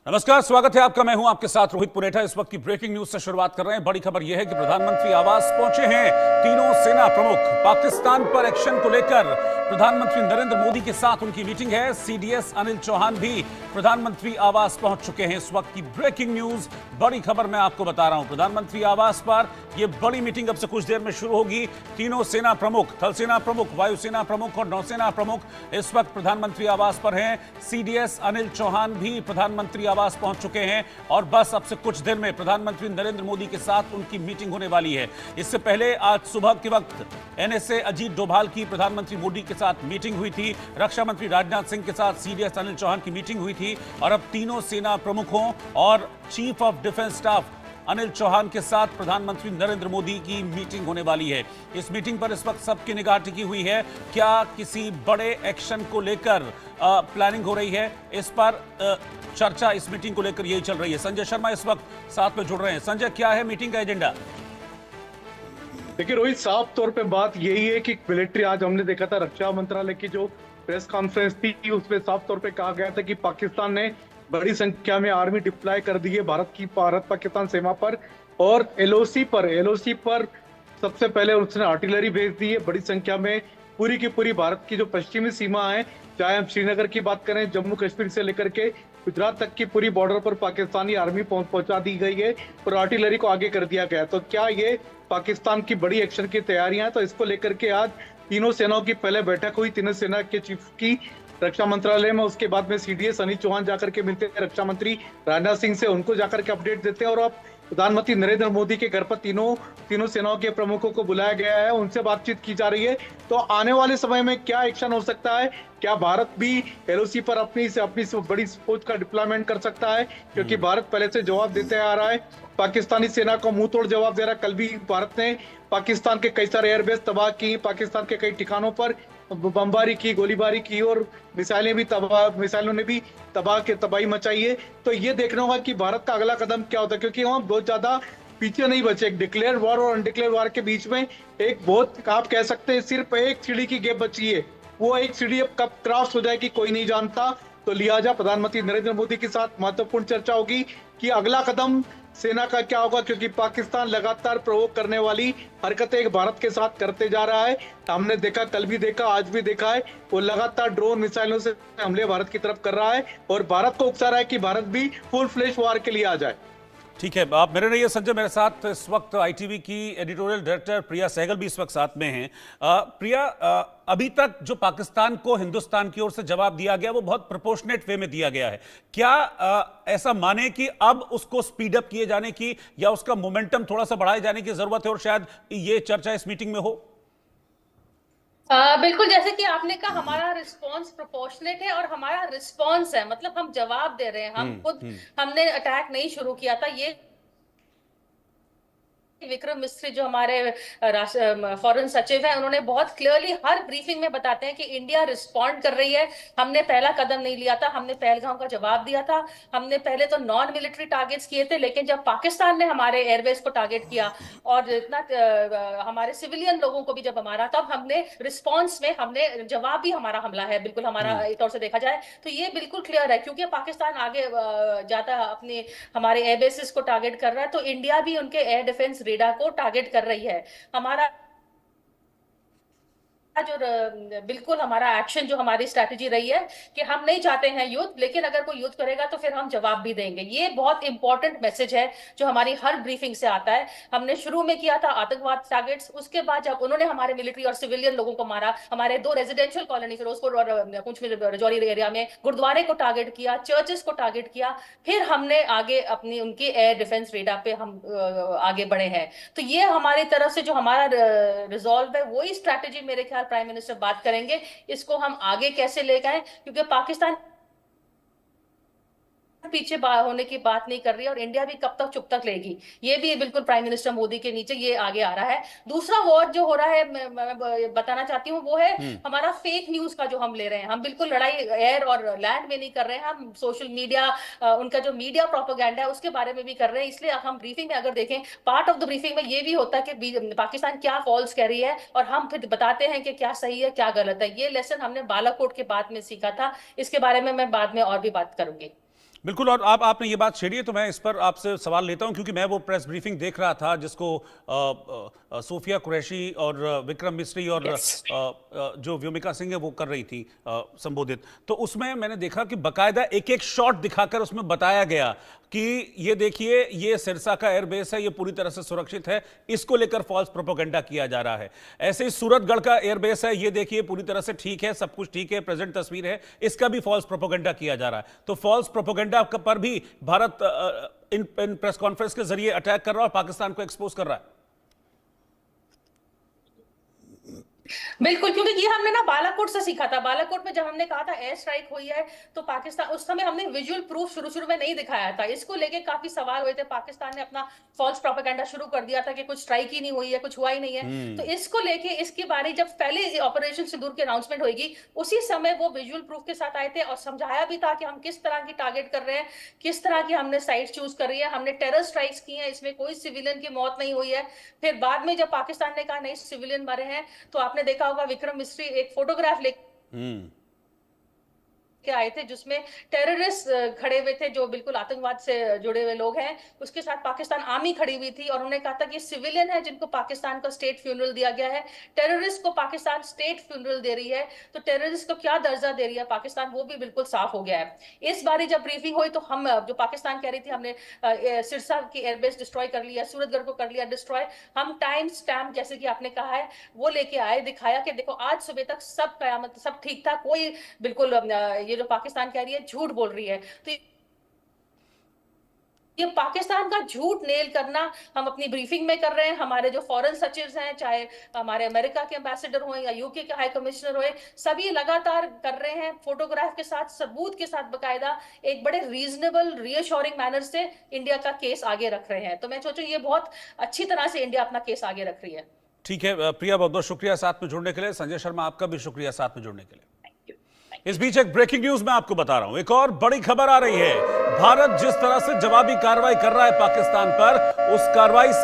नमस्कार, स्वागत है आपका। मैं हूं आपके साथ रोहित पुनेठा। इस वक्त की ब्रेकिंग न्यूज से शुरुआत कर रहे हैं। बड़ी खबर यह है कि प्रधानमंत्री आवास पहुंचे हैं तीनों सेना प्रमुख। पाकिस्तान पर एक्शन को लेकर प्रधानमंत्री नरेंद्र मोदी के साथ उनकी मीटिंग है। सीडीएस अनिल चौहान भी प्रधानमंत्री आवास पहुंच चुके हैं। इस वक्त की ब्रेकिंग न्यूज, बड़ी खबर मैं आपको बता रहा हूं। प्रधानमंत्री आवास पर यह बड़ी मीटिंग अब से कुछ देर में शुरू होगी। तीनों सेना प्रमुख, थल सेना प्रमुख, वायुसेना प्रमुख और नौसेना प्रमुख इस वक्त प्रधानमंत्री आवास पर हैं। सीडीएस अनिल चौहान भी प्रधानमंत्री आवास पहुंच चुके हैं और बस अब से कुछ देर में प्रधानमंत्री नरेंद्र मोदी के साथ उनकी मीटिंग होने वाली है। इससे पहले आज सुबह के वक्त एनएसए अजीत डोभाल की प्रधानमंत्री मोदी के साथ मीटिंग हुई थी। रक्षा मंत्री राजनाथ सिंह के साथ सीडीएस अनिल चौहान की मीटिंग हुई थी और अब तीनों सेना प्रमुखों और chief of defence staff Anil Chauhan के साथ प्रधानमंत्री नरेंद्र मोदी की मीटिंग होने वाली है। इस मीटिंग पर इस वक्त सबकी निगाह टिकी हुई है। क्या किसी बड़े एक्शन को लेकर प्लानिंग हो रही है? इस पर चर्चा इस मीटिंग को लेकर यही चल रही है। संजय शर्मा इस वक्त साथ में जुड़ रहे हैं। संजय, क्या है मीटिंग का एजेंडा? देखिए रोहित, साफ तौर पे बात यही है कि मिलिट्री, आज हमने देखा था रक्षा मंत्रालय की जो प्रेस कॉन्फ्रेंस थी उसमें साफ तौर पे कहा गया था कि पाकिस्तान ने बड़ी संख्या में आर्मी डिप्लॉय कर दी है भारत पाकिस्तान सीमा पर। और एलओसी पर सबसे पहले उसने आर्टिलरी भेज दी है बड़ी संख्या में। पूरी की पूरी भारत की जो पश्चिमी सीमा है, चाहे हम श्रीनगर की बात करें, जम्मू कश्मीर से लेकर के गुजरात तक की पूरी बॉर्डर पर पाकिस्तानी आर्मी पहुंचा दी गई है और आर्टिलरी को आगे कर दिया गया। तो क्या ये पाकिस्तान की बड़ी एक्शन की तैयारियां हैं? तो इसको लेकर के आज तीनों सेनाओं की पहले बैठक हुई, तीनों सेना के चीफ की रक्षा मंत्रालय में। उसके बाद में सीडीएस अनिल चौहान जाकर के मिलते हैं रक्षा मंत्री राजनाथ सिंह से, उनको जाकर के अपडेट देते हैं। और अब प्रधानमंत्री नरेंद्र मोदी के घर पर तीनों सेनाओं के प्रमुखों को बुलाया गया है, उनसे बातचीत की जा रही है। तो आने वाले समय में क्या एक्शन हो सकता है? क्या भारत भी एलओसी पर अपनी बड़ी फौज का डिप्लॉयमेंट कर सकता है? क्योंकि भारत पहले से जवाब देते आ रहा है, पाकिस्तानी सेना को मुंह तोड़ जवाब दे रहा है। कल भी भारत ने पाकिस्तान के कई सारे एयरबेस तबाह की, पाकिस्तान के कई ठिकानों पर बमबारी की, गोलीबारी की और मिसाइलों ने भी तबाही मचाई है। तो ये देखना होगा कि भारत का अगला कदम क्या होता है, क्योंकि हम बहुत ज्यादा पीछे नहीं बचे। एक डिक्लेयर वॉर और अनडिक्लेयर वॉर के बीच में एक बहुत, आप कह सकते हैं, सिर्फ एक सीढ़ी की गैप बची है। वो एक सीढ़ी अब कब क्रॉस हो जाएगी कोई नहीं जानता। तो लिहाजा प्रधानमंत्री नरेंद्र मोदी के साथ महत्वपूर्ण चर्चा होगी कि अगला कदम सेना का क्या होगा, क्योंकि पाकिस्तान लगातार प्रोवोक करने वाली हरकतें भारत के साथ करते जा रहा है। हमने देखा, कल भी देखा, आज भी देखा है, वो लगातार ड्रोन मिसाइलों से हमले भारत की तरफ कर रहा है और भारत को उकसा रहा है कि भारत भी फुल फ्लेश वॉर के लिए आ जाए। ठीक है, आप मेरे रहिए। संजय, मेरे साथ इस वक्त आईटीवी की एडिटोरियल डायरेक्टर प्रिया सहगल भी इस वक्त साथ में हैं। प्रिया, अभी तक जो पाकिस्तान को हिंदुस्तान की ओर से जवाब दिया गया वो बहुत प्रोपोर्शनेट वे में दिया गया है। क्या ऐसा माने कि अब उसको स्पीड अप किए जाने की या उसका मोमेंटम थोड़ा सा बढ़ाए जाने की जरूरत है और शायद ये चर्चा इस मीटिंग में हो? बिल्कुल, जैसे कि आपने कहा, हमारा रिस्पांस प्रोपोर्शनेट है और हमारा रिस्पांस है, मतलब हम जवाब दे रहे हैं। हम खुद, हमने अटैक नहीं शुरू किया था। ये विक्रम मिस्त्री जो हमारे फॉरेन सचिव हैं, उन्होंने बहुत क्लियरली हर ब्रीफिंग में बताते हैं कि इंडिया रिस्पॉन्ड कर रही है। हमने पहला कदम नहीं लिया था, हमने पहलगाम का जवाब दिया था। हमने पहले तो नॉन मिलिट्री टारगेट्स किए थे, लेकिन जब पाकिस्तान ने हमारे एयरबेस को टारगेट किया और इतना हमारे सिविलियन लोगों को भी जब मारा, तब हमने रिस्पॉन्स में हमने जवाब भी हमारा हमला है। बिल्कुल हमारा एक तौर से देखा जाए तो ये बिल्कुल क्लियर है, क्योंकि पाकिस्तान आगे जाता अपने हमारे एयरबेसिस को टारगेट कर रहा है, तो इंडिया भी उनके एयर डिफेंस रेडार को टारगेट कर रही है। हमारा जो बिल्कुल हमारा एक्शन, जो हमारी स्ट्रैटेजी रही है कि हम नहीं चाहते हैं युद्ध, लेकिन अगर कोई युद्ध करेगा तो फिर हम जवाब भी देंगे। ये बहुत इंपॉर्टेंट मैसेज है जो हमारी हर ब्रीफिंग से आता है। हमने शुरू में किया था आतंकवाद टारगेट्स, उसके बाद जब उन्होंने हमारे मिलिट्री और सिविलियन लोगों को मारा, हमारे 2 रेजिडेंशियल कॉलोनी फिरोजपुर और पुंछ में रजौरी एरिया में गुरुद्वारे को टारगेट किया, चर्चेस को टारगेट किया, फिर हमने आगे अपनी उनकी एयर डिफेंस रेडार पे हम आगे बढ़े हैं। तो ये हमारी तरफ से जो हमारा रिजॉल्व है, वही स्ट्रैटेजी मेरे ख्याल प्राइम मिनिस्टर बात करेंगे, इसको हम आगे कैसे ले गए, क्योंकि पाकिस्तान पीछे होने की बात नहीं कर रही है और इंडिया भी कब तक चुप तक लेगी, ये भी बिल्कुल प्राइम मिनिस्टर मोदी के नीचे ये आगे आ रहा है। दूसरा वॉर जो हो रहा है, मैं बताना चाहती हूँ, वो है हमारा फेक न्यूज का जो हम ले रहे हैं। हम बिल्कुल लड़ाई एयर और लैंड में नहीं कर रहे हैं, हम सोशल मीडिया, उनका जो मीडिया प्रोपेगेंडा है उसके बारे में भी कर रहे हैं। इसलिए हम ब्रीफिंग में अगर देखें, पार्ट ऑफ द ब्रीफिंग में ये भी होता है कि पाकिस्तान क्या फॉल्स कह रही है और हम फिर बताते हैं कि क्या सही है क्या गलत है। ये लेसन हमने बालाकोट के बाद में सीखा था, इसके बारे में मैं बाद में और भी बात करूंगी। बिल्कुल। और आपने ये बात छेड़ी है तो मैं इस पर आपसे सवाल लेता हूं, क्योंकि मैं वो प्रेस ब्रीफिंग देख रहा था जिसको सोफिया कुरैशी और विक्रम मिस्री और जो व्योमिका सिंह है वो कर रही थी संबोधित। तो उसमें मैंने देखा कि बकायदा एक एक शॉट दिखाकर उसमें बताया गया कि ये देखिए, ये सिरसा का एयरबेस है, ये पूरी तरह से सुरक्षित है, इसको लेकर फॉल्स प्रोपेगेंडा किया जा रहा है। ऐसे ही सूरतगढ़ का एयरबेस है, ये देखिए पूरी तरह से ठीक है, सब कुछ ठीक है, प्रेजेंट तस्वीर है, इसका भी फॉल्स प्रोपेगेंडा किया जा रहा है। तो फॉल्स प्रोपेगेंडा पर भी भारत इन प्रेस कॉन्फ्रेंस के जरिए अटैक कर रहा है और पाकिस्तान को एक्सपोज कर रहा है। बिल्कुल, क्योंकि ये हमने ना बालाकोट से सीखा था। बालाकोट में जब हमने कहा था एयर स्ट्राइक हुई है, तो पाकिस्तान, उस समय हमने विजुअल प्रूफ शुरू में नहीं दिखाया था। इसको लेके काफी सवाल हुए थे। पाकिस्तान ने अपना फॉल्स प्रोपेगेंडा शुरू कर दिया था कि कुछ स्ट्राइक ही नहीं हुई है, कुछ हुआ ही नहीं है। तो इसको लेके, इसके बारे जब पहले ऑपरेशन सिंदूर की अनाउंसमेंट होगी, उसी समय वो विजुअल प्रूफ के साथ आए थे और समझाया भी था कि हम किस तरह की टारगेट कर रहे हैं, किस तरह की हमने साइट चूज कर रही है, हमने टेरर स्ट्राइक्स की हैं, इसमें कोई सिविलियन की मौत नहीं हुई है। फिर बाद में जब पाकिस्तान ने कहा नहीं सिविलियन मरे हैं, तो आपने देखा होगा विक्रम मिस्री एक फोटोग्राफ लेके आए थे जिसमें टेररिस्ट खड़े हुए थे, जो बिल्कुल आतंकवाद से जुड़े हुए लोग हैं। उसके साथ पाकिस्तान आर्मी खड़ी हुई थी और उन्होंने कहा था कि सिविलियन है जिनको पाकिस्तान का स्टेट फ्यूनरल दिया गया है, टेररिस्ट को पाकिस्तान स्टेट फ्यूनरल दे रही है, तो टेररिस्ट को क्या दर्जा दे रही है पाकिस्तान, वो भी बिल्कुल साफ हो गया है। इस बारी जब ब्रीफिंग हुई तो हम, जो पाकिस्तान कह रही थी हमने सिरसा की एयरबेस डिस्ट्रॉय कर लिया, सूरतगढ़ को कर लिया डिस्ट्रॉय, हम टाइम स्टैम्प जैसे कि आपने कहा है वो लेके आए, दिखाया कि देखो आज सुबह तक सब कयामत, सब ठीक था, कोई बिल्कुल ये जो पाकिस्तान कह रही है झूठ बोल रही है। तो ये पाकिस्तान का झूठ नेल करना हम अपनी ब्रीफिंग में कर रहे हैं। हमारे जो फॉरेन सचिव हैं, चाहे हमारे अमेरिका के एम्बेसडर हो या यूके के हाई कमिश्नर हो, सभी लगातार कर रहे हैं, फोटोग्राफ के साथ, सबूत के साथ, बकायदा एक बड़े रीजनेबल रीअश्योरिंग मैनर से इंडिया का केस आगे रख रहे हैं। तो मैं सोचूं ये बहुत अच्छी तरह से इंडिया अपना केस आगे रख रही है। ठीक है प्रिया, बहुत बहुत शुक्रिया साथ में जुड़ने के लिए। संजय शर्मा, आपका भी शुक्रिया साथ में जुड़ने के लिए। इस बीच एक ब्रेकिंग न्यूज मैं आपको बता रहा हूं, एक और बड़ी खबर आ रही है। भारत जिस तरह से जवाबी कार्रवाई कर रहा है पाकिस्तान पर, उस कार्रवाई से